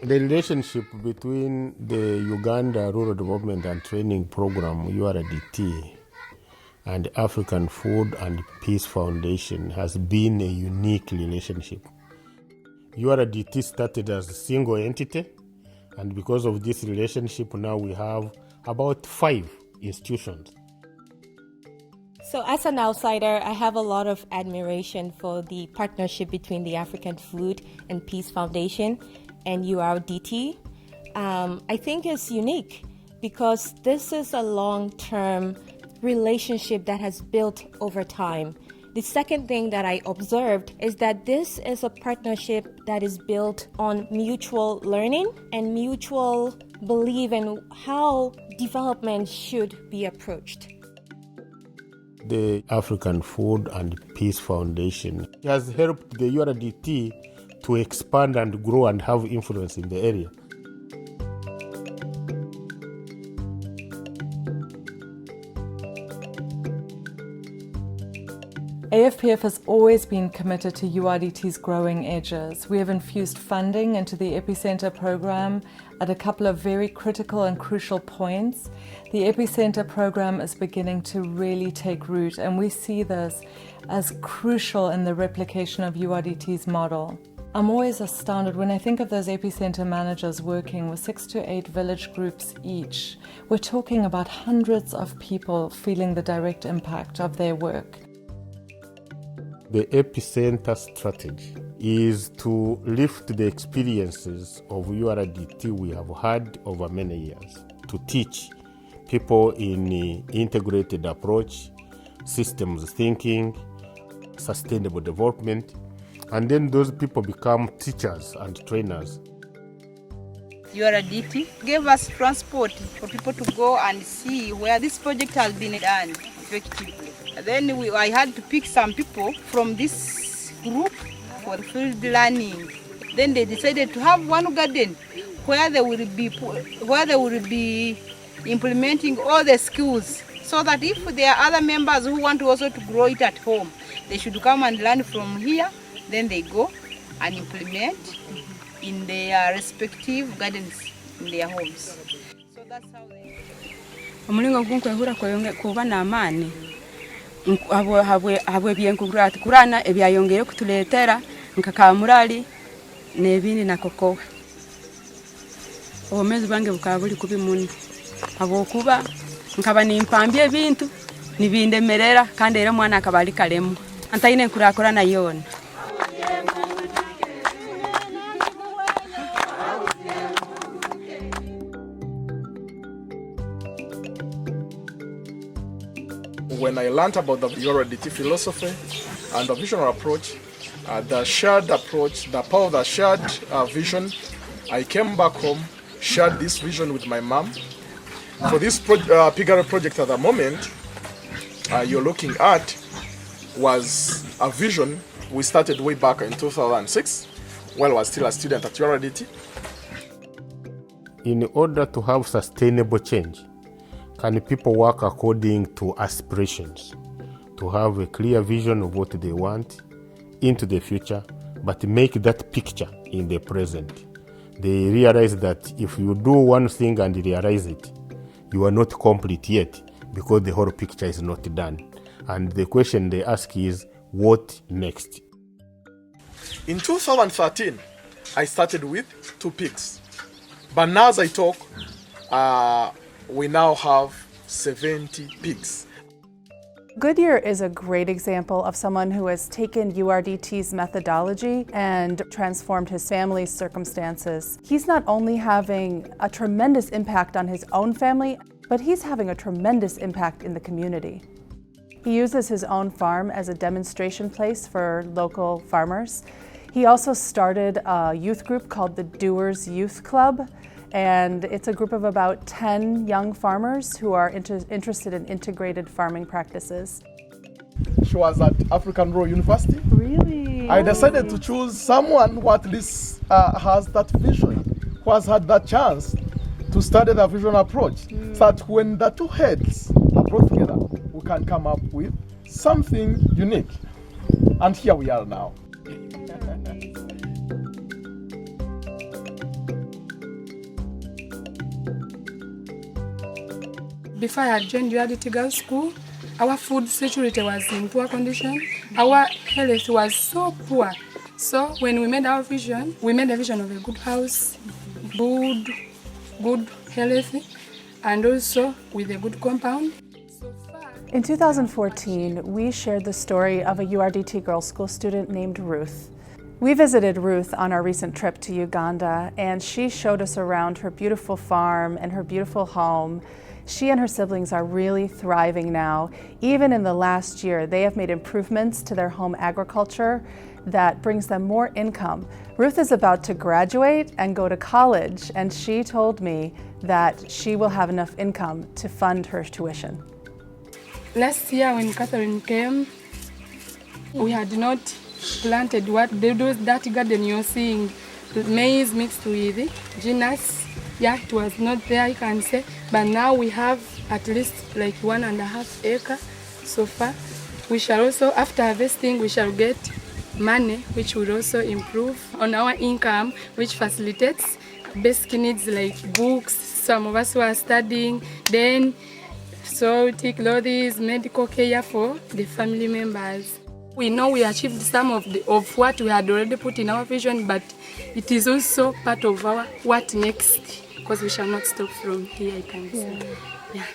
The relationship between the Uganda Rural Development and Training Program, URDT, and African Food and Peace Foundation has been a unique relationship. URDT started as a single entity, and because of this relationship, now we have about 5 institutions. So as an outsider, I have a lot of admiration for the partnership between the African Food and Peace Foundation and URDT. I think it's unique because this is a long-term relationship that has built over time. The second thing that I observed is that this is a partnership that is built on mutual learning and mutual belief in how development should be approached. The African Food and Peace Foundation has helped the URDT to expand and grow and have influence in the area. AFPF has always been committed to URDT's growing edges. We have infused funding into the epicenter program at a couple of very critical and crucial points. The epicenter program is beginning to really take root, and we see this as crucial in the replication of URDT's model. I'm always astounded when I think of those epicenter managers working with 6 to 8 village groups each. We're talking about hundreds of people feeling the direct impact of their work. The epicenter strategy is to lift the experiences of URDT we have had over many years, to teach people in integrated approach, systems thinking, sustainable development, and then those people become teachers and trainers. URDT gave us transport for people to go and see where this project has been done effectively. Then I had to pick some people from this group for field learning. Then they decided to have one garden where they will be implementing all the skills, so that if there are other members who want also to grow it at home, they should come and learn from here. Then they go and implement in their respective gardens in their homes. So that's how they. Omulingo gunkwe kuba na amani. Habwe kurana ebyayongeye kutuletera nkakamurali nebindi nakokowe obumezi bwange bukaba buli kubi muno habwokuba nkaba nimpambye ebintu nibindemerera kandi era mwana akaba ali kalemu antaine nkurakurana yona. When I learned about the URDT philosophy and the visionary approach, the shared approach, the power of the shared vision, I came back home, shared this vision with my mom. For this Pigaro project at the moment you're looking at was a vision we started way back in 2006 while I was still a student at URDT. In order to have sustainable change, can people work according to aspirations, to have a clear vision of what they want into the future, but make that picture in the present? They realize that if you do one thing and realize it, you are not complete yet because the whole picture is not done. And the question they ask is, what next? In 2013, I started with 2 pigs. But now as I talk, we now have 70 pigs. Goodyear is a great example of someone who has taken URDT's methodology and transformed his family's circumstances. He's not only having a tremendous impact on his own family, but he's having a tremendous impact in the community. He uses his own farm as a demonstration place for local farmers. He also started a youth group called the Doers Youth Club, and it's a group of about 10 young farmers who are interested in integrated farming practices. She was at African Rural University. Really? I decided to choose someone who at least has that vision, who has had that chance to study the vision approach, so that when the 2 heads are brought together, we can come up with something unique. And here we are now. before I had joined URDT Girls School, our food security was in poor condition. Our health was so poor. So when we made our vision, we made a vision of a good house, good health, and also with a good compound. In 2014, we shared the story of a URDT Girls School student named Ruth. We visited Ruth on our recent trip to Uganda, and she showed us around her beautiful farm and her beautiful home. She and her siblings are really thriving now. Even in the last year, they have made improvements to their home agriculture that brings them more income. Ruth is about to graduate and go to college, and she told me that she will have enough income to fund her tuition. Last year when Catherine came, we had not planted that garden you're seeing, maize mixed with genus. Yeah, it was not there, you can say, but now we have at least like 1.5 acres so far. We shall also, after harvesting, we shall get money, which will also improve on our income, which facilitates basic needs like books. Some of us who are studying, then salt, clothes, medical care for the family members. We know we achieved some of what we had already put in our vision, but it is also part of our what next, because we shall not stop from here, I can say. Yeah.